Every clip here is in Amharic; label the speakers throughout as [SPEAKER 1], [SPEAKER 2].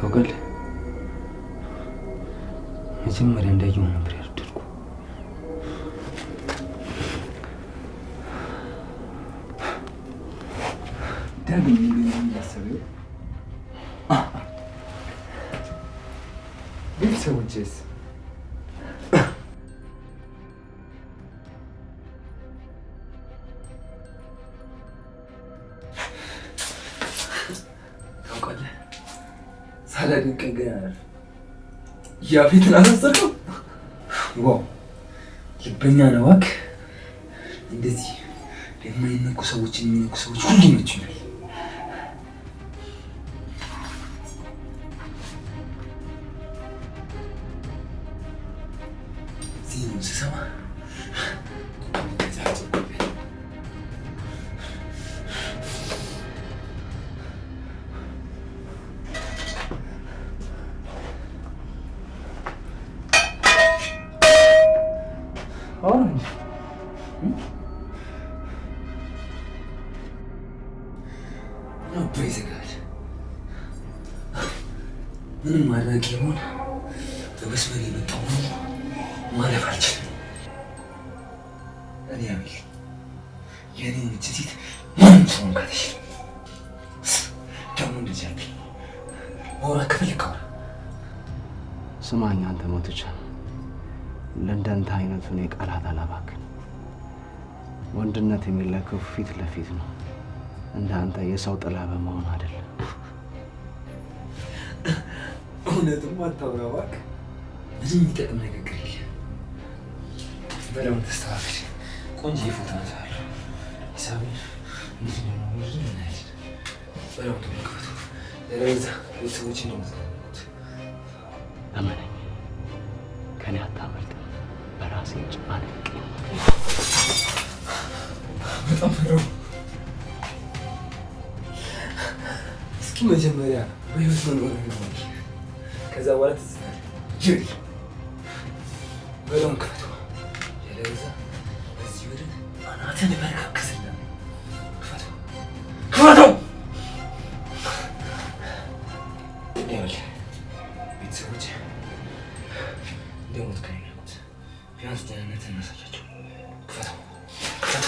[SPEAKER 1] ታውቃለህ መጀመሪያ እንዳየሁ ነበር ያደርኩ ዳግም ምን ያሰበው ቤተሰቦቼስ ታውቃለህ ሳላድንቅ ገና ያፌትን አላሰርኩም ዋው ልበኛ ነው እባክህ እንደዚህ የማይነኩ ሰዎችን የሚነኩ ሰዎች ሁሉ ይመቹኛል ዜናውን ስሰማ ምንም ማድረግ ይሆን በመስመር የመጣው ማለፍ አልችልም። እኔ አቤል የኔን እጅት ማንም ሰው እንካተሽ ደግሞ እንደዚህ ያለ ወራ ከፈልክ አውራ።
[SPEAKER 2] ስማኝ አንተ ሞትቻ ለእንደንተ አይነቱን የቃላት አላባክን። ወንድነት የሚለካው ፊት ለፊት ነው እንዳንተ የሰው ጥላ በመሆን አይደለም።
[SPEAKER 1] እውነትም አታውራ እባክህ ምንም የሚጠቅም ንግግር የለም። በለውን ተስተካከል ቆንጆ ፎቶ አንሳለሁ ሂሳቤን እንዴት እንደሆነ ብዙ እናያለን። በለውን ቶሎ ክፈቱ ለዛ ቤተሰቦች ነው
[SPEAKER 2] እመነኝ ከኔ አታመልጥም። በራሴ ጭማነቅ
[SPEAKER 1] በጣም ፈራሁ። እስኪ መጀመሪያ በህይወት መኖር ነው ከዛ በኋላ ትዝታል ጅል በለውን ክፈቱ ለዛ በዚህ ወደ አናተን በረካከስና ክፈቱ ክፈቱ ይኸውልህ ቤተሰቦች እንደሞት ከሚያውቁት ቢያንስ ደህንነትን እናሳያቸው። ክፈቱ ክፈቱ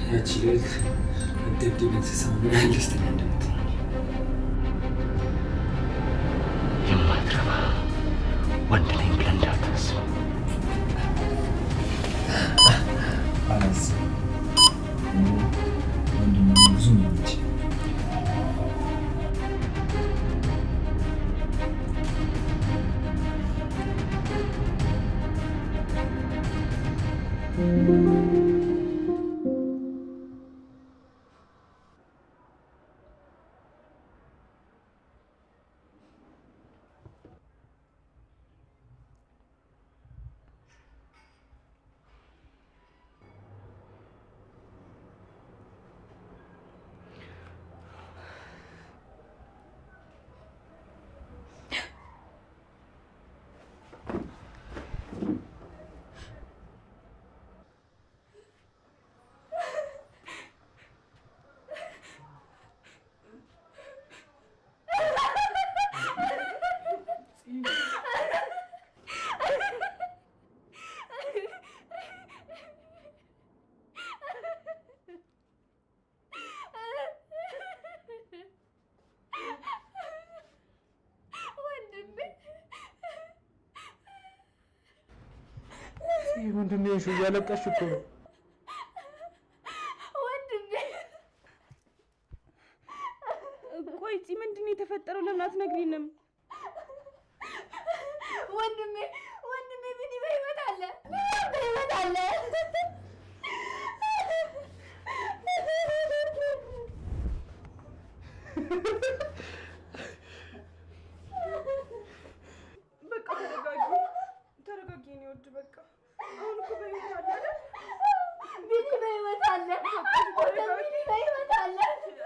[SPEAKER 1] ያቺ ልጅ መደብደቤን ስሰማ ምን ያህል ደስተኛ እንደምትሆን
[SPEAKER 2] የማትረባ ወንድ ነኝ ብለህ እንዳታስብ።
[SPEAKER 1] አላስብም ወንድም ብዙ ነች
[SPEAKER 3] ምንድን ነው እያለቀስሽ እኮ ነው?
[SPEAKER 4] የተፈጠረው? ለምን አትነግሪንም?
[SPEAKER 5] ወንድሜ ቢኒ በህይወት አለ።
[SPEAKER 4] በቃ ተረጋጊ የኔ ውድ። በቃ አሁን እኮ በህይወት አለ አይደል?
[SPEAKER 5] ቢኒ በህይወት አለ። ቢኒ በህይወት አለ።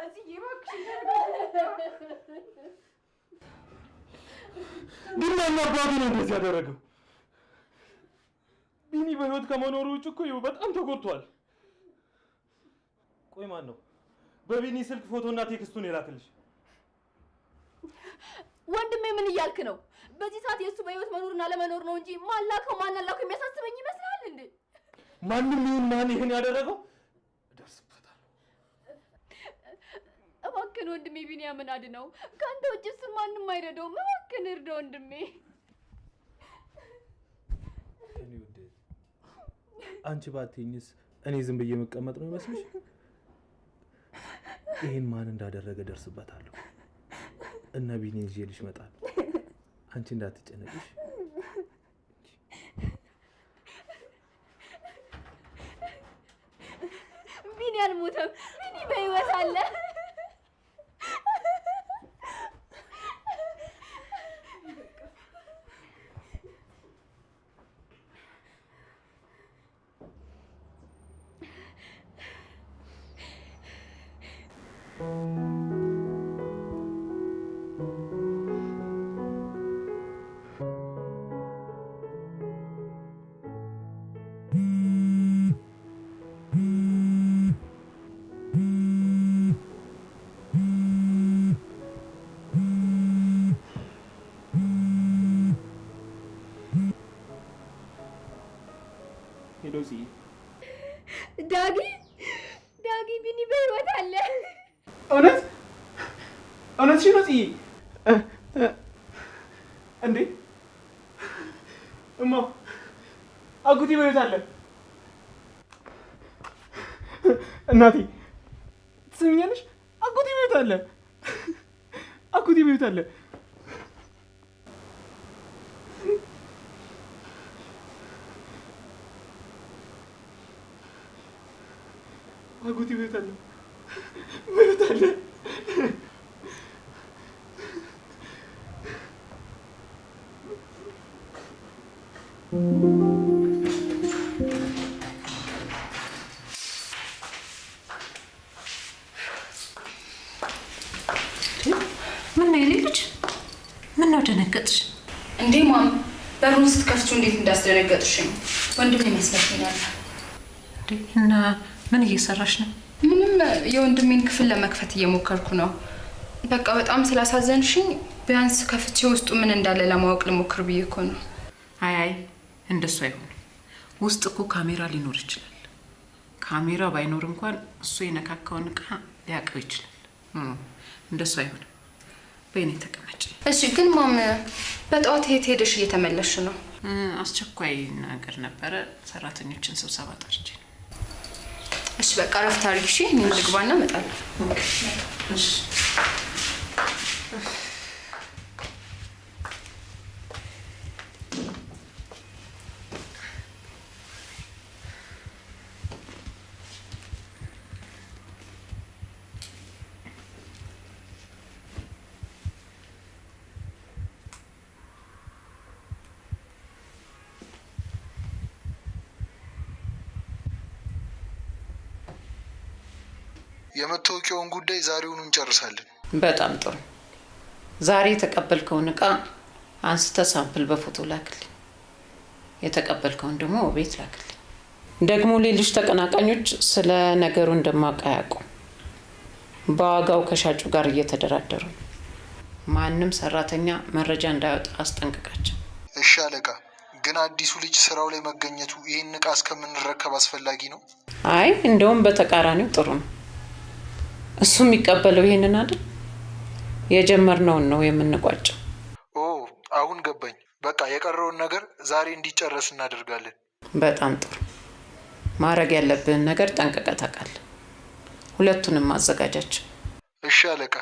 [SPEAKER 4] እዚህ እባክሽን ተረጋጊ።
[SPEAKER 3] ግን ማን አባቱ ነው እንደዚህ ያደረገው? ቢኒ በህይወት ከመኖሩ ውጭ እኮ በጣም ተጎድቷል። ቆይ ማን ነው በቢኒ ስልክ ፎቶና ቴክስቱን የላክልሽ?
[SPEAKER 5] ወንድሜ ምን እያልክ ነው? በዚህ ሰዓት የእሱ በህይወት መኖርና ለመኖር ነው እንጂ ማላከው ማናላከው የሚያሳስበኝ ይመስላል እንዴ?
[SPEAKER 3] ማንም ይሁን ማን ይሄን ያደረገው እደርስበታለሁ።
[SPEAKER 5] እባክህን ወንድሜ ቢኒያምን አድነው። ከአንተ ውጭ እሱን ማንም አይረዳውም። እባክህን እርዳ ወንድሜ።
[SPEAKER 3] እኔ ውድ አንቺ ባትይኝስ እኔ ዝም ብዬ መቀመጥ ነው ይመስልሽ? ይሄን ማን እንዳደረገ ደርስበታለሁ እና ቢኒ ይዤልሽ እመጣለሁ። አንቺ እንዳትጨነቂሽ።
[SPEAKER 5] ቢኒ አልሞተም። ቢኒ በህይወት አለ። ዳጊ ቢኒ በህይወት አለ።
[SPEAKER 3] እውነት ነው ጽዬ? እንዴ እማ አጉቲ በህይወት አለ? እናቴ ትሰሚኛለሽ? አጉቲ በህይወት አለ። አጉቲ በህይወት አለ። አጉቲ በህይወት አለ። በህይወት አለ።
[SPEAKER 6] ምን ነው ልጅ? ምን ነው ደነገጥሽ
[SPEAKER 7] እንዴ? ማም በሩን ስትከፍቱ እንዴት እንዳስደነገጥሽኝ ወንድም ይመስለኛል።
[SPEAKER 6] እና ምን እየሰራሽ ነው?
[SPEAKER 7] ምንም የወንድሜን ክፍል ለመክፈት እየሞከርኩ ነው። በቃ በጣም ስላሳዘንሽኝ ቢያንስ ከፍቼ ውስጡ ምን እንዳለ ለማወቅ ልሞክር ብዬ እኮ ነው።
[SPEAKER 6] አይ እንደሱ አይሆንም። ውስጥ እኮ ካሜራ ሊኖር ይችላል። ካሜራ ባይኖር እንኳን እሱ የነካካውን እቃ ሊያውቀው ይችላል። እንደሱ አይሆንም። በእኔ ተቀመጭ።
[SPEAKER 7] እሺ ግን ማም በጠዋት የት ሄደሽ እየተመለሽ ነው?
[SPEAKER 6] አስቸኳይ ነገር ነበረ። ሰራተኞችን ስብሰባ ጠርቼ ነው።
[SPEAKER 7] እሺ በቃ ረፍት አድርጊ። እሺ እኔም ልግባና እመጣለሁ።
[SPEAKER 6] እሺ
[SPEAKER 8] የመታወቂያውን ጉዳይ ዛሬውኑ እንጨርሳለን።
[SPEAKER 6] በጣም ጥሩ። ዛሬ የተቀበልከውን እቃ አንስተ ሳምፕል በፎቶ ላክልኝ። የተቀበልከውን ደግሞ ቤት ላክልኝ። ደግሞ ሌሎች ተቀናቃኞች ስለ ነገሩ እንደማውቅ አያውቁም። በዋጋው ከሻጩ ጋር እየተደራደሩ ነው። ማንም ሰራተኛ መረጃ እንዳያወጣ አስጠንቅቃቸው።
[SPEAKER 8] እሺ አለቃ። ግን አዲሱ ልጅ ስራው ላይ መገኘቱ ይህን እቃ እስከምንረከብ አስፈላጊ ነው?
[SPEAKER 6] አይ እንደውም በተቃራኒው ጥሩ ነው። እሱ የሚቀበለው ይሄንን አይደል? የጀመርነውን ነው የምንቋጨው።
[SPEAKER 8] ኦ አሁን ገባኝ። በቃ የቀረውን ነገር ዛሬ እንዲጨረስ እናደርጋለን።
[SPEAKER 6] በጣም ጥሩ። ማድረግ ያለብህን ነገር ጠንቅቀህ ታውቃለህ። ሁለቱንም ማዘጋጃቸው።
[SPEAKER 8] እሺ አለቃ።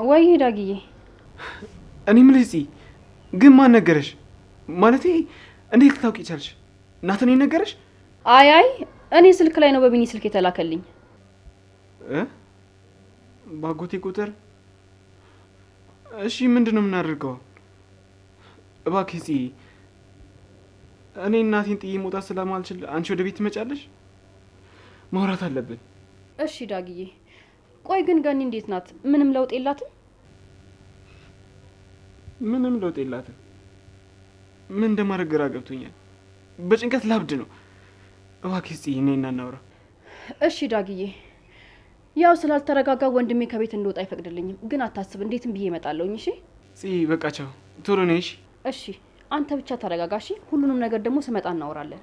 [SPEAKER 9] ወይ ዳግዬ፣
[SPEAKER 10] እኔ ምልጽ ግን ማን ነገረሽ? ማለቴ እንዴት ልታውቂ ቻልሽ? ናተን ነገረሽ?
[SPEAKER 9] አይ እኔ ስልክ ላይ ነው በቢኒ ስልክ የተላከልኝ።
[SPEAKER 10] ባጎቴ ቁጥር? እሺ ምንድነው የምናደርገው? እባክህ እኔ እናቴን ጥዬ መውጣት ስለማልችል አንቺ ወደ ቤት ትመጫለሽ? ማውራት አለብን።
[SPEAKER 9] እሺ ዳግዬ፣ ቆይ ግን ገኒ እንዴት ናት? ምንም ለውጥ የላትም?
[SPEAKER 10] ምንም ለውጥ የላትም። ምን እንደማደርግ ግራ ገብቶኛል። በጭንቀት ላብድ ነው። እባክህ እኔ እናናውራ።
[SPEAKER 9] እሺ ዳግዬ፣ ያው ስላልተረጋጋ ወንድሜ ከቤት እንደወጣ አይፈቅድልኝም። ግን አታስብ፣ እንዴትም ብዬ እመጣለሁኝ። እሺ
[SPEAKER 10] በቃ ቻው፣ ቶሎ ነይ።
[SPEAKER 9] እሺ አንተ ብቻ ተረጋጋ። እሺ ሁሉንም ነገር ደግሞ ስመጣ እናወራለን።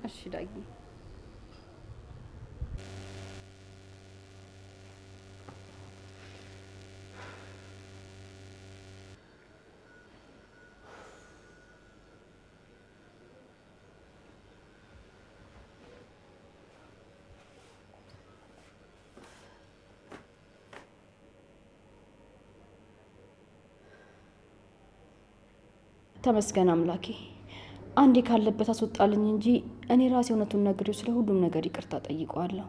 [SPEAKER 9] እሺ ዳግዬ። ተመስገን አምላኬ፣ አንዴ ካለበት አስወጣልኝ እንጂ እኔ ራሴ እውነቱን ነግሬው ስለ ሁሉም ነገር ይቅርታ ጠይቀዋለሁ።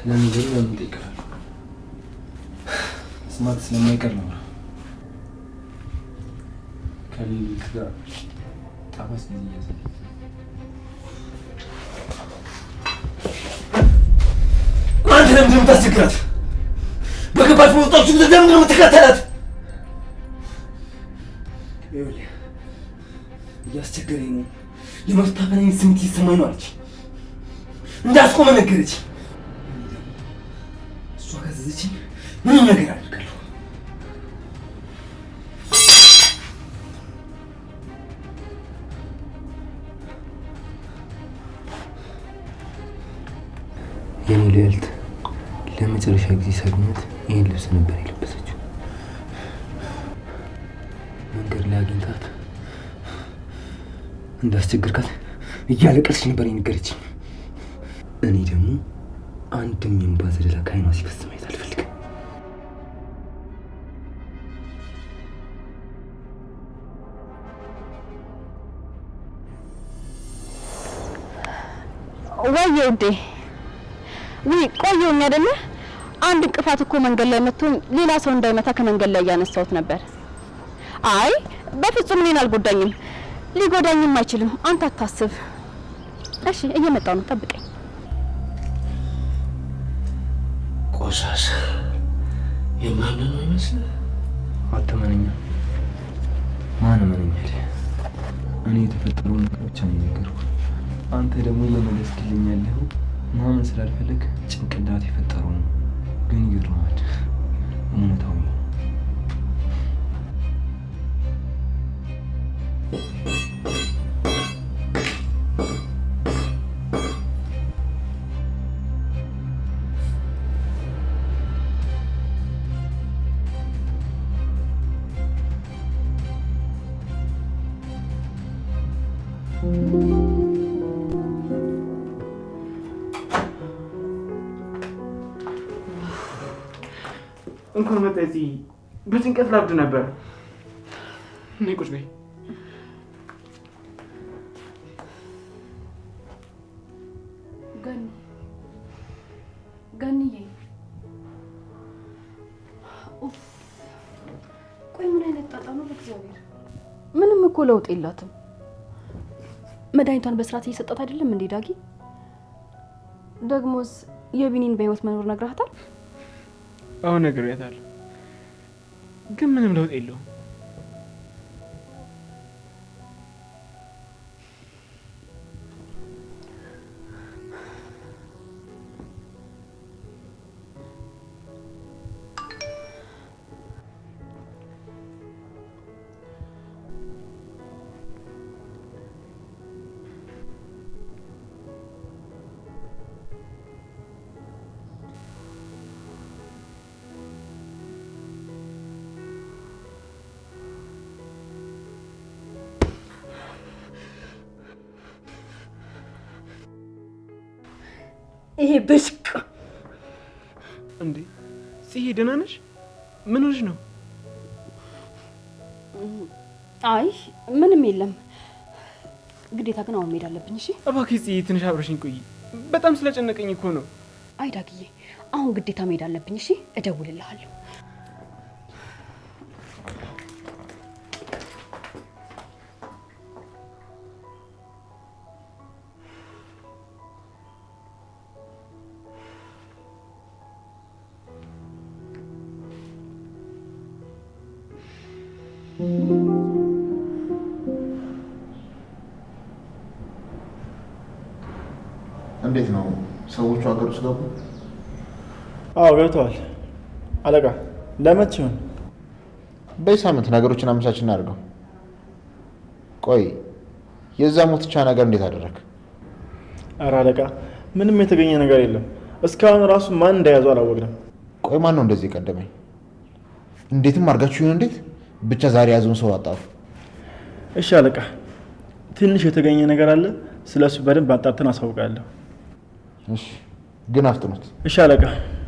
[SPEAKER 1] ለምን ለምን ጠይቃለሁ? ስማት ስለማይቀር ነው። ከሌሊት ጋር ጣፋስ ጊዜ እያሳለ አንተ ለምን የምታስቸግራት? በገባች መውጣችሁ ለምን የምትከተላት? እያስቸገረኝ ነው። የመፍታፈነኝ ስሜት ይሰማኝ ነው አለች። እንዳስቆመ ነገረች። እሷ ካዘዘችኝ ምንም ነገር አድርጋለሁ። የኔ ልዕልት ለመጨረሻ ጊዜ ሳግኛት ይህን ልብስ ነበር የለበሰችው። መንገድ ላይ አግኝታት እንዳስቸግርካት እያለቀሰች ነበር የነገረችኝ። እኔ ደግሞ አንድም የእንባ ዘለላ ከዓይኗ ሲፈስ ማየት አልፈልግም።
[SPEAKER 9] ወይዬ ውዴ፣ ውይ ቆየሁኝ አይደለ? አንድ እንቅፋት እኮ መንገድ ላይ መጥቶኝ ሌላ ሰው እንዳይመታ ከመንገድ ላይ እያነሳሁት ነበር። አይ በፍጹም እኔን አልጎዳኝም፣ ሊጎዳኝም አይችልም። አንተ አታስብ። እሺ እየመጣሁ ነው፣ ጠብቀኝ።
[SPEAKER 1] ቆሻሻ የማንን ነው ይመስል? አትመነኛ። ማን መነኛል? እኔ የተፈጠረውን ነገር ብቻ ነው የነገርኩህ። አንተ ደግሞ እየመለስክልኝ ያለኸው ማመን ስላልፈለግ ጭንቅላት የፈጠረው ነው። ግን ይገርማል፣ እውነታው ነው።
[SPEAKER 10] እንኳን መጣ። በጭንቀት ላብድ ነበር። ነይ ቁጭ በይ።
[SPEAKER 5] ገንዬ ቆይ ምን አይነት ጣጣ ነው በእግዚአብሔር? ምንም እኮ ለውጥ የላትም። መድኃኒቷን በስርዓት እየሰጣት አይደለም እንዴ ዳጊ? ደግሞስ የቢኒን በህይወት መኖር ነግራታል?
[SPEAKER 10] አዎ ነግሬያታለሁ፣ ግን ምንም ለውጥ የለውም።
[SPEAKER 4] ይሄ ብሽቅ
[SPEAKER 10] እንዴ! ጽዬ ደህና ነሽ? ምን ሆነሽ ነው?
[SPEAKER 9] አይ ምንም የለም። ግዴታ ግን አሁን መሄድ አለብኝ። እሺ
[SPEAKER 10] እባክህ ጽዬ ትንሽ አብረሽኝ ቆይ። በጣም ስለጨነቀኝ እኮ ነው።
[SPEAKER 9] አይ ዳግዬ አሁን ግዴታ መሄድ አለብኝ። እሺ እደውልልሃለሁ።
[SPEAKER 8] እንዴት ነው ሰዎቹ ሀገር ውስጥ ገቡ?
[SPEAKER 11] አዎ ገብተዋል። አለቃ ለመቼ ይሆን?
[SPEAKER 8] በዚህ ሳምንት ነገሮችን አመቻች እናድርገው። ቆይ የዛ ሞትቻ ነገር እንዴት አደረግ?
[SPEAKER 11] ኧረ አለቃ ምንም የተገኘ ነገር የለም። እስካሁን ራሱ ማን እንደያዘው አላወቅንም።
[SPEAKER 8] ቆይ ማን ነው እንደዚህ ቀደመኝ? እንዴትም አድርጋችሁ ይሁን እንዴት ብቻ ዛሬ ያዘውን ሰው አጣሩ።
[SPEAKER 11] እሺ አለቃ፣ ትንሽ የተገኘ ነገር አለ። ስለሱ በደንብ አጣርተን አሳውቃለሁ።
[SPEAKER 8] እሺ ግን አፍጥኑት።
[SPEAKER 11] እሺ አለቃ፣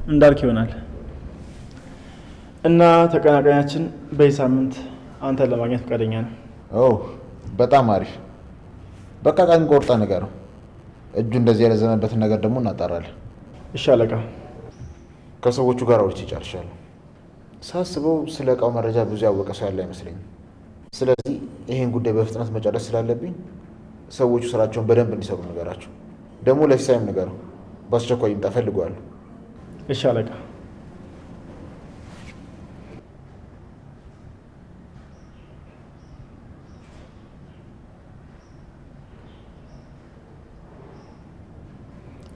[SPEAKER 11] እንዳልክ ይሆናል። እና ተቀናቃኛችን በዚህ ሳምንት አንተን ለማግኘት ፈቃደኛ ነው።
[SPEAKER 8] ኦ በጣም አሪፍ። በቃ ቀን ቆርጠ ነገር ነው። እጁ እንደዚህ ያለዘነበትን ነገር ደግሞ እናጣራለን።
[SPEAKER 11] እሺ አለቃ።
[SPEAKER 8] ከሰዎቹ ጋር አውርቼ ጨርሻለሁ። ሳስበው ስለ እቃው መረጃ ብዙ ያወቀ ሰው ያለ አይመስለኝም። ስለዚህ ይሄን ጉዳይ በፍጥነት መጨረስ ስላለብኝ ሰዎቹ ስራቸውን በደንብ እንዲሰሩ ነገራቸው። ደግሞ ለሲሳይም ንገረው በአስቸኳይ ይምጣ እፈልገዋለሁ።
[SPEAKER 11] እሺ አለቃ።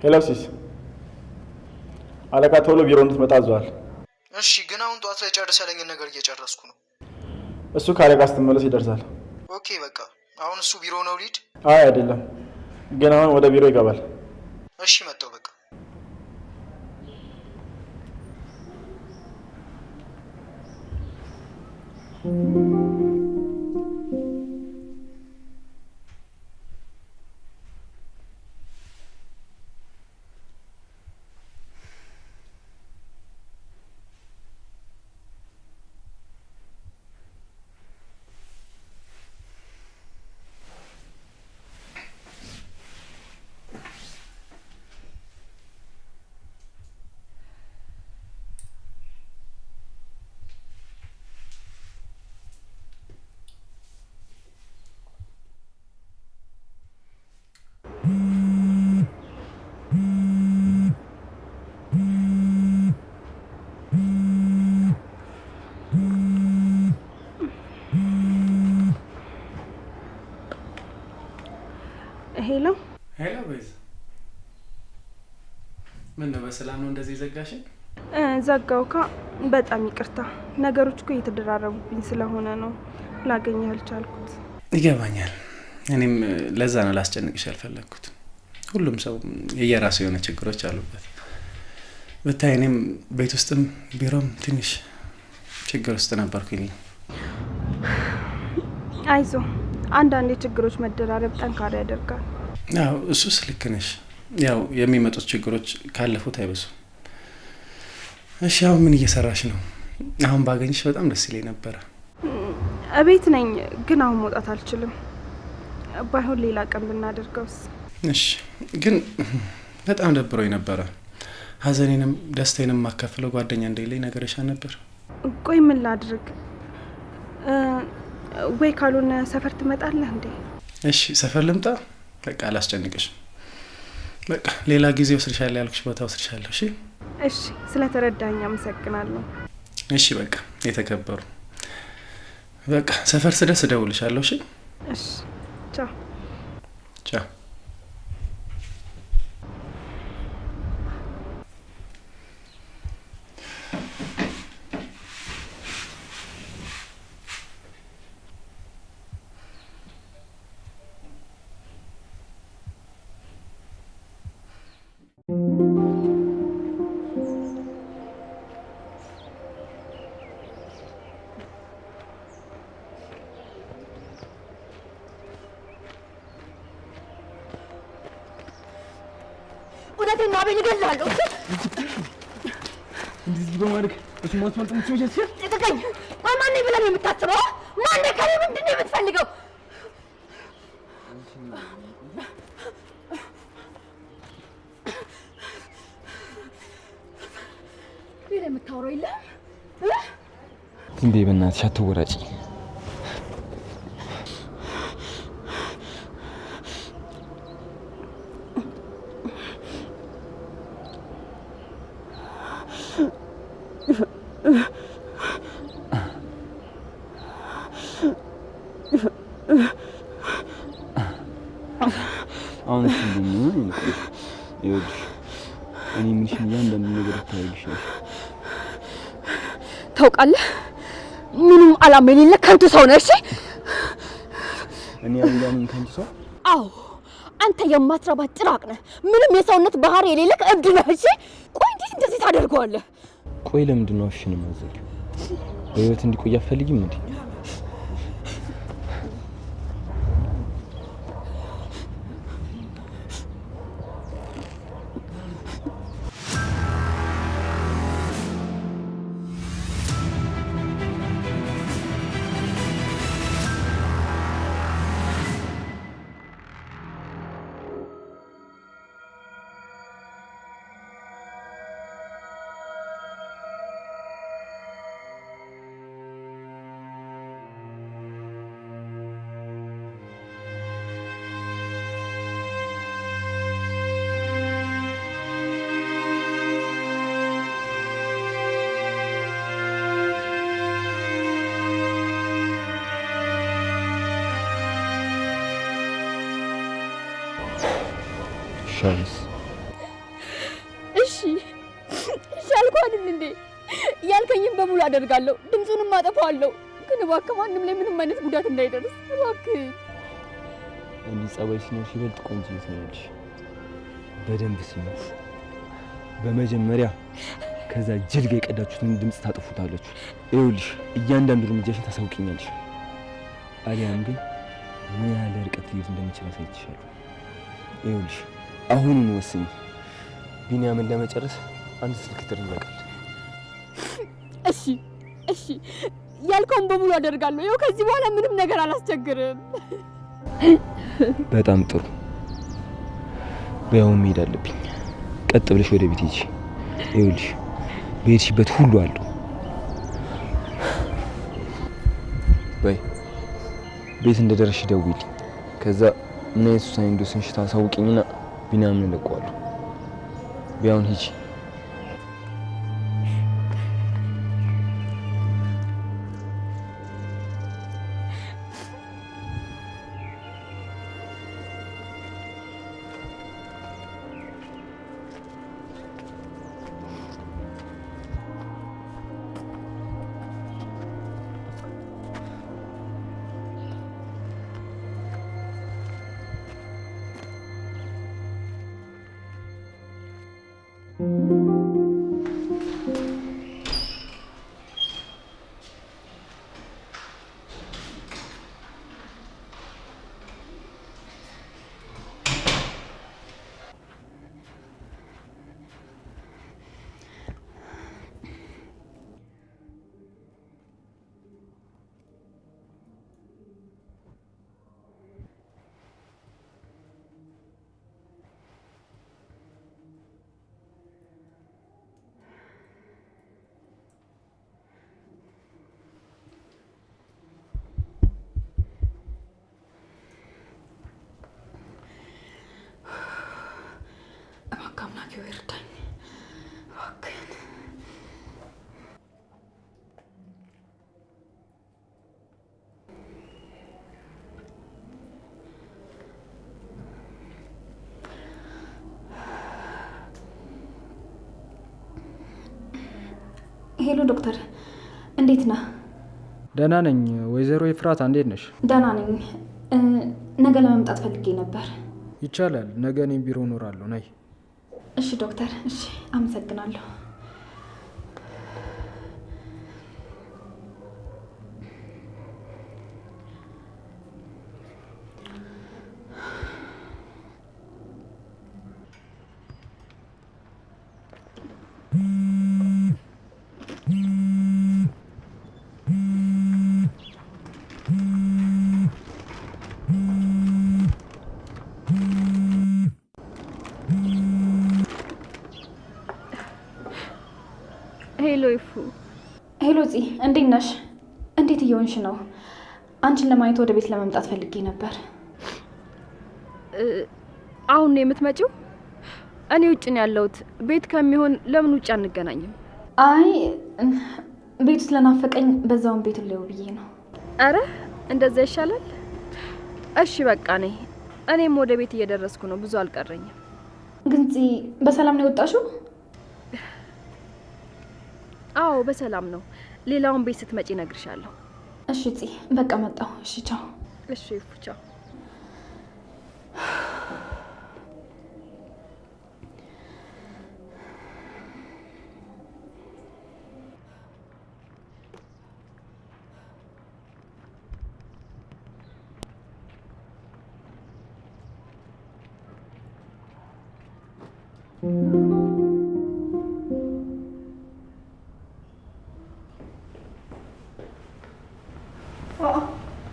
[SPEAKER 11] ሄሎ ሲስ፣ አለቃ ቶሎ ቢሮ እንድትመጣ አዘዋል።
[SPEAKER 8] እሺ ግን አሁን ጠዋት ላይ ጨርስ ያለኝን ነገር እየጨረስኩ ነው።
[SPEAKER 11] እሱ ከአለቃ ስትመለስ ይደርሳል።
[SPEAKER 8] ኦኬ በቃ አሁን እሱ ቢሮ ነው ሊድ?
[SPEAKER 11] አይ አይደለም፣ ግን አሁን ወደ ቢሮ ይገባል።
[SPEAKER 8] እሺ መጣሁ በቃ።
[SPEAKER 4] ሄሎ
[SPEAKER 3] ሄሎ ቤዛ፣ ምን ነው በሰላም ነው እንደዚህ ዘጋሽኝ?
[SPEAKER 4] ዘጋውካ። በጣም ይቅርታ፣ ነገሮች እኮ እየተደራረቡብኝ ስለሆነ ነው ላገኘህ አልቻልኩት።
[SPEAKER 3] ይገባኛል። እኔም ለዛ ነው ላስጨንቅሽ ያልፈለግኩት። ሁሉም ሰው የየራሱ የሆነ ችግሮች አሉበት። ብታይ እኔም ቤት ውስጥም ቢሮም ትንሽ ችግር ውስጥ ነበርኩኝ።
[SPEAKER 4] አይዞ፣ አንዳንድ የችግሮች መደራረብ ጠንካራ ያደርጋል።
[SPEAKER 3] አዎ እሱስ ልክ ነሽ። ያው የሚመጡት ችግሮች ካለፉት አይበሱም። እሺ አሁን ምን እየሰራሽ ነው? አሁን ባገኝሽ በጣም ደስ ይለኝ ነበረ።
[SPEAKER 4] እቤት ነኝ፣ ግን አሁን መውጣት አልችልም። ባይሆን ሌላ ቀን ብናደርገውስ?
[SPEAKER 3] እሺ፣ ግን በጣም ደብሮኝ ነበረ። ሀዘኔንም ደስታዬንም ማካፈለው ጓደኛ እንደሌለኝ ነገርሽ ነበር።
[SPEAKER 4] ቆይ ምን ላድርግ? ወይ ካልሆነ ሰፈር ትመጣለህ እንዴ?
[SPEAKER 3] እሺ፣ ሰፈር ልምጣ? በቃ አላስጨንቅሽም። በቃ ሌላ ጊዜ ወስድሻለሁ፣ ያልኩሽ ቦታ ወስድሻለሁ። እሺ
[SPEAKER 4] እሺ፣ ስለተረዳኝ አመሰግናለሁ።
[SPEAKER 3] እሺ፣ በቃ የተከበሩ። በቃ ሰፈር ስደርስ እደውልልሻለሁ። እሺ
[SPEAKER 4] እሺ፣ ቻው
[SPEAKER 3] ቻው።
[SPEAKER 9] እውነቴን ነው አቤል፣ እገልሃለሁ።
[SPEAKER 1] እንደዚህ በማድረግ በስማት ማለት ምትችይሽ
[SPEAKER 9] ልቀቀኝ። ቆይ ማን ነኝ ብለህ ነው የምታስበው? ማን ነኝ? ከእኔ ምንድን ነው የምትፈልገው? ሌላ የምታወራው የለህም?
[SPEAKER 1] ዝም በይ በእናትሽ አትወራጪ። አሁን እሺ እንደምን ነው? ይኸውልሽ እኔ ምንሽን እያንዳንዱ ነገር ታይልሻለሽ።
[SPEAKER 9] ታውቃለህ፣ ምንም አላማ የሌለህ ከንቱ ሰው ነህ። እሺ
[SPEAKER 1] እኔ አላምን ከንቱ ሰው?
[SPEAKER 9] አዎ አንተ የማትረባ ጭራቅ ነህ። ምንም የሰውነት ባህሪ የሌለህ እብድ ነህ። እሺ ቆይ እንዴት እንደዚህ ታደርገዋለህ?
[SPEAKER 1] ቆይ ለምንድን ነው አፍሽን ማዘግ? በህይወት እንዲቆይ አትፈልጊም እንዴ? ሻንስ
[SPEAKER 9] እሺ አልኩህ አይደል እንዴ? ያልከኝን በሙሉ አደርጋለሁ፣ ድምፁንም አጠፋዋለሁ። ግን እባክህ ማንም ላይ ምንም አይነት ጉዳት እንዳይደርስ እባክህ።
[SPEAKER 1] እንዲህ ጸባይ ሲኖርሽ ይበልጥ ቆንጆ ትሆኛለሽ። በደንብ ሲኖር በመጀመሪያ ከዛ ጅል ጋር የቀዳችሁትን ድምፅ ታጥፉታላችሁ። ይኸውልሽ እያንዳንዱ እርምጃሽን ታሳውቂኛለሽ። አሊያም ግን ምን ያህል ርቀት ሊሄድ እንደሚችል አሳይቼሻለሁ። ይኸውልሽ አሁኑን ወስኝ። ቢኒያምን ለመጨረስ አንድ ስልክ ጥሪ ይበቃል።
[SPEAKER 9] እሺ ያልከውን በሙሉ አደርጋለሁ። ይኸው ከዚህ በኋላ ምንም ነገር አላስቸግርም።
[SPEAKER 1] በጣም ጥሩ። በያው መሄድ አለብኝ። ቀጥ ብለሽ ወደ ቤት ሂጂ። ይኸውልሽ በሄድሽበት ሁሉ አሉ። በይ ቤት እንደደረስሽ ደውይልኝ። ከዛ ምን አይነት ውሳኔ እንደወሰንሽ ታሳውቂኝና ቢኒያምን እለቀዋለሁ። ቢያውን ሂጂ።
[SPEAKER 5] አምላኬ ሆይ እርዳኝ እባክህን። ሄሎ ዶክተር፣ እንዴት ነህ?
[SPEAKER 12] ደህና ነኝ። ወይዘሮ ኤፍራታ እንዴት ነሽ?
[SPEAKER 5] ደህና ነኝ። ነገ ለመምጣት ፈልጌ ነበር።
[SPEAKER 12] ይቻላል። ነገ እኔም ቢሮ እኖራለሁ። ነይ።
[SPEAKER 5] እሺ ዶክተር። እሺ፣ አመሰግናለሁ። ሄሎ ይፉ። ሄሎ ፂ፣ እንዴት ነሽ? እንዴት እየሆንሽ ነው? አንቺን ለማየት ወደ ቤት ለመምጣት ፈልጌ ነበር።
[SPEAKER 4] አሁን ነው የምትመጪው? እኔ ውጭ ነው ያለሁት። ቤት ከሚሆን ለምን ውጭ አንገናኝም?
[SPEAKER 5] አይ ቤቱ ስለናፈቀኝ በዛውን ቤት ልየው ብዬ ነው።
[SPEAKER 4] አረ እንደዛ ይሻላል። እሺ በቃ ነኝ። እኔም ወደ ቤት እየደረስኩ ነው። ብዙ አልቀረኝም።
[SPEAKER 5] ግን ፂ፣ በሰላም ነው የወጣሽው?
[SPEAKER 4] አዎ በሰላም ነው። ሌላውን ቤት ስትመጪ እነግርሻለሁ።
[SPEAKER 5] እሺ ፂ፣ በቃ መጣሁ። እሺ ቻው።
[SPEAKER 4] እሺ ይፉ፣ ቻው።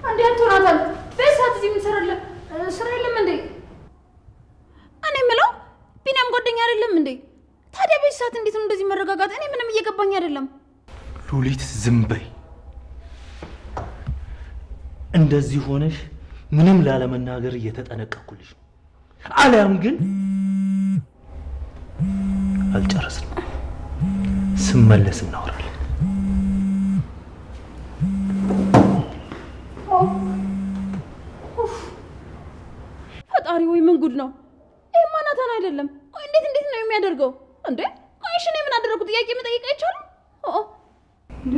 [SPEAKER 5] አንዴ አንቶናታል በሳት እዚህ ምን ሰራለ? ስራ የለም እንዴ?
[SPEAKER 9] እኔ የምለው ቢኒያም ጓደኛ አይደለም እንዴ? ታዲያ በሳት እንዴት ነው እንደዚህ መረጋጋት? እኔ ምንም እየገባኝ አይደለም።
[SPEAKER 2] ሉሊት ዝም በይ። እንደዚህ ሆነሽ ምንም ላለመናገር እየተጠነቀቅኩልሽ ነው። አሊያም ግን አልጨረስንም። ስመለስ እናወራለን።
[SPEAKER 9] ፈጣሪ ወይ ምን ጉድ ነው? ይሄ ማናታን አይደለም። ቆይ እንዴት ነው የሚያደርገው እንዴ? ቆይ እሺ እኔ ምን አደረኩት? ጥያቄ መጠየቅ አይቻልም? እንዴ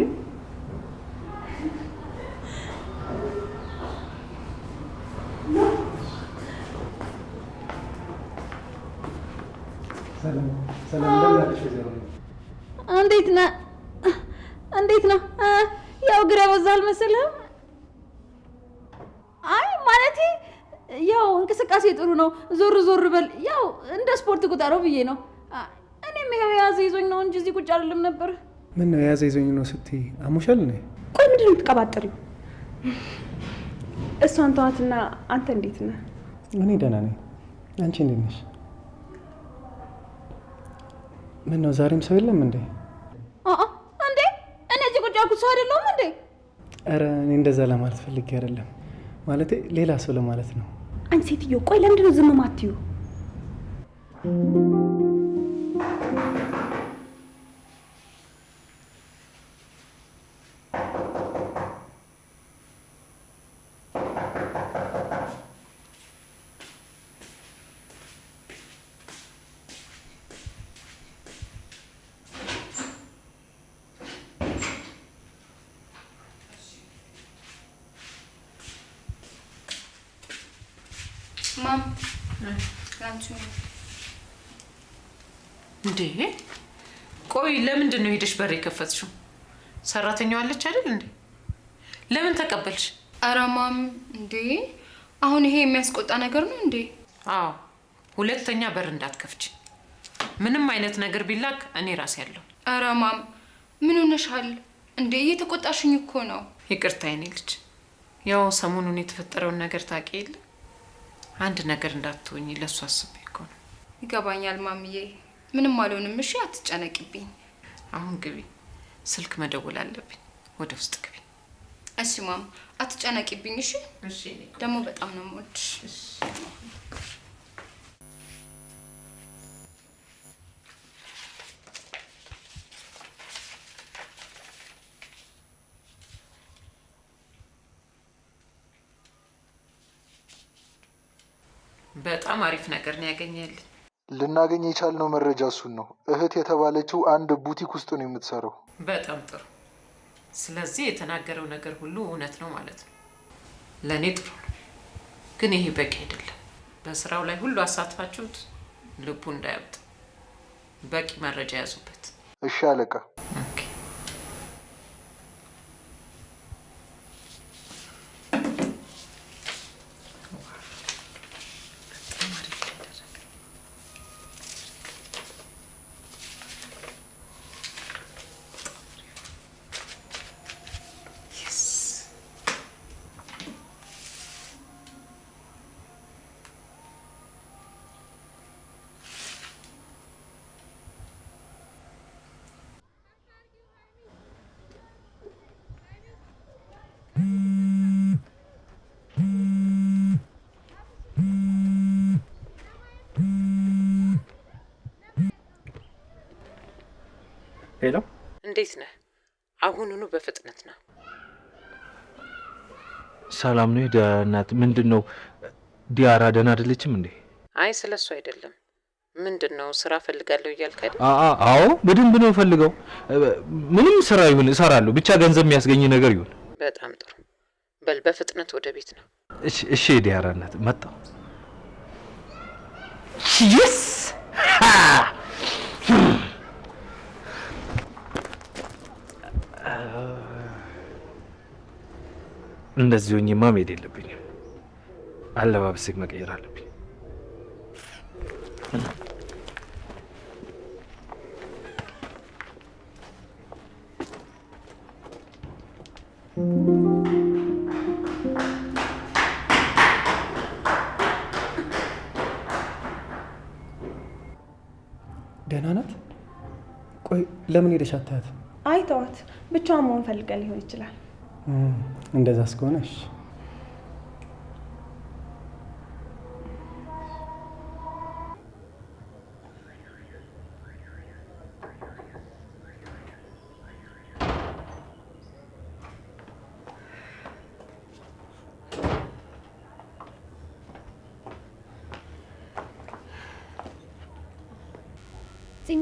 [SPEAKER 9] እንዴት ነህ? ያው ግራ በዛል መሰለህ? አይ ማለቴ ያው እንቅስቃሴ ጥሩ ነው። ዞር ዞር በል። ያው እንደ ስፖርት ቁጠረው ብዬ ነው። እኔም ያው የያዘ ይዞኝ ነው እንጂ እዚህ ቁጭ አይደለም ነበር።
[SPEAKER 3] ምን ነው የያዘ ይዞኝ ነው ስትይ አሞሻል ነኝ?
[SPEAKER 4] ቆይ ምንድን ነው የምትቀባጥሪው? እሷን ተዋትና አንተ እንዴት ነህ?
[SPEAKER 3] እኔ ደህና ነኝ። አንቺ እንዴት ነሽ? ምን ነው ዛሬም ሰው የለም እንዴ?
[SPEAKER 9] እንዴ እኔ እዚህ ቁጭ ያልኩት ሰው አይደለሁም እንዴ?
[SPEAKER 3] ኧረ እኔ እንደዛ ለማለት ፈልጌ አይደለም። ማለቴ ሌላ ሰው ለማለት ነው።
[SPEAKER 4] አንቺ ሴትዮ ቆይ ለምንድን ነው ዝም ማትዩ?
[SPEAKER 7] ማም ላንቺ
[SPEAKER 6] እንዴ? ቆይ ለምንድን ነው ሄደሽ በር የከፈትሽው? ሰራተኛዋ አለች አይደል እንዴ? ለምን ተቀበልሽ?
[SPEAKER 7] ኧረ ማም እንዴ አሁን ይሄ የሚያስቆጣ ነገር ነው እንዴ?
[SPEAKER 6] አዎ ሁለተኛ በር እንዳትከፍች። ምንም አይነት ነገር ቢላክ እኔ ራሴ ያለሁ።
[SPEAKER 7] ኧረ ማም ምን ሆነሻል እንዴ? እየተቆጣሽኝ እኮ ነው።
[SPEAKER 6] ይቅርታ የኔ ልጅ፣ ያው ሰሞኑን የተፈጠረውን ነገር ታውቂ የለ። አንድ ነገር እንዳትሆኝ ለሱ አስቤ እኮ ነው።
[SPEAKER 7] ይገባኛል ማምዬ፣ ምንም አልሆንም። እሺ አትጨነቂብኝ።
[SPEAKER 6] አሁን ግቢ፣ ስልክ መደወል አለብኝ። ወደ ውስጥ ግቢ።
[SPEAKER 7] እሺ ማም አትጨነቂብኝ። እሺ
[SPEAKER 6] እሺ።
[SPEAKER 7] ደግሞ በጣም ነው የምወድሽ።
[SPEAKER 6] በጣም አሪፍ ነገር ነው ያገኘልኝ።
[SPEAKER 13] ልናገኝ የቻልነው መረጃ እሱን ነው። እህት የተባለችው አንድ ቡቲክ ውስጥ ነው የምትሰራው።
[SPEAKER 6] በጣም ጥሩ። ስለዚህ የተናገረው ነገር ሁሉ እውነት ነው ማለት ነው። ለእኔ ጥሩ ነው፣ ግን ይሄ በቂ አይደለም። በስራው ላይ ሁሉ አሳትፋችሁት ልቡ እንዳያብጥ በቂ መረጃ ያዙበት።
[SPEAKER 13] እሺ አለቃ።
[SPEAKER 11] ሄሎ፣
[SPEAKER 6] እንዴት ነህ? አሁኑኑ በፍጥነት ነው።
[SPEAKER 2] ሰላም ነው እናት? ምንድን ነው ዲያራ ደህና አይደለችም እንዴ?
[SPEAKER 6] አይ ስለሱ አይደለም። ምንድን ነው ስራ ፈልጋለሁ እያልክ አይደል?
[SPEAKER 2] አዎ በደንብ ነው ፈልገው። ምንም ስራ ይሁን እሰራለሁ፣ ብቻ ገንዘብ የሚያስገኝ ነገር ይሁን።
[SPEAKER 6] በጣም ጥሩ። በል በፍጥነት ወደ ቤት ነው።
[SPEAKER 2] እሺ ዲያራ እናት፣ መጣሁ።
[SPEAKER 9] የስ
[SPEAKER 2] እንደዚህ ሆኜማ መሄድ የለብኝም። አለባበሴ መቀየር አለብኝ።
[SPEAKER 10] ደህና ናት? ቆይ ለምን ሄደሽ አታያት?
[SPEAKER 14] አይ ተዋት፣ ብቻዋን መሆን ፈልጋ ሊሆን ይችላል።
[SPEAKER 10] እንደዛ እስከሆነሽ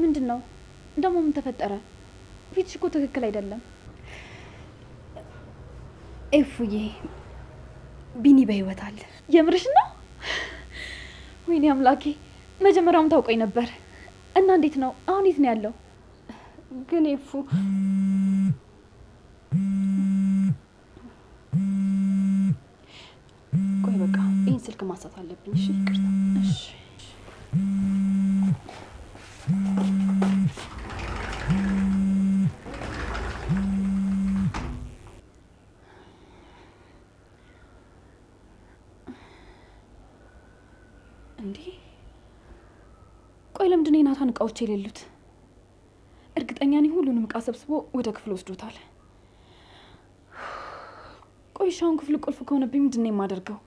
[SPEAKER 5] ምንድን ነው ደግሞ? ምን ተፈጠረ? ፊትሽ እኮ ትክክል አይደለም። ኤፉዬ ቢኒ በህይወት አለ። የምርሽ ነው? ወይኔ አምላኬ፣ መጀመሪያውም ታውቆኝ ነበር። እና እንዴት ነው አሁን? የት ነው ያለው?
[SPEAKER 14] ግን ኤፉ
[SPEAKER 5] ቆይ በቃ ይህን ስልክ ማሳት አለብኝ። እሺ ይቅርታ። እሺ ቆይ ለምንድን ነው የናታን እቃዎች የሌሉት? እርግጠኛ ነኝ ሁሉንም እቃ ሰብስቦ ወደ ክፍል ወስዶታል። ቆይ ሻውን ክፍል ቁልፍ ከሆነብኝ ምንድን ነው የማደርገው?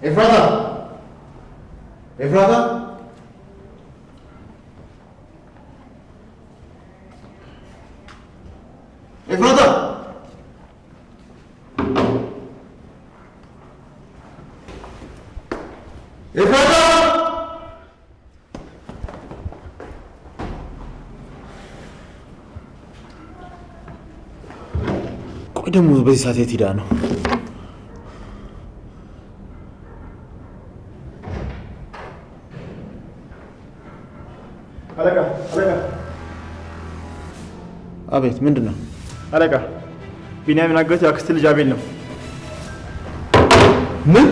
[SPEAKER 8] ኤፍራታ ኤፍራታ ኤፍራታ ኤፍራታ ቆይ ደግሞ በዚህ ሰዓት የት ሄዳ ነው?
[SPEAKER 11] አለቃ
[SPEAKER 8] አቤት፣ ምንድን ነው?
[SPEAKER 11] አለቃ ቢኒያምን አገቱ የአክስት ልጅ አቤል ነው።
[SPEAKER 8] ምን?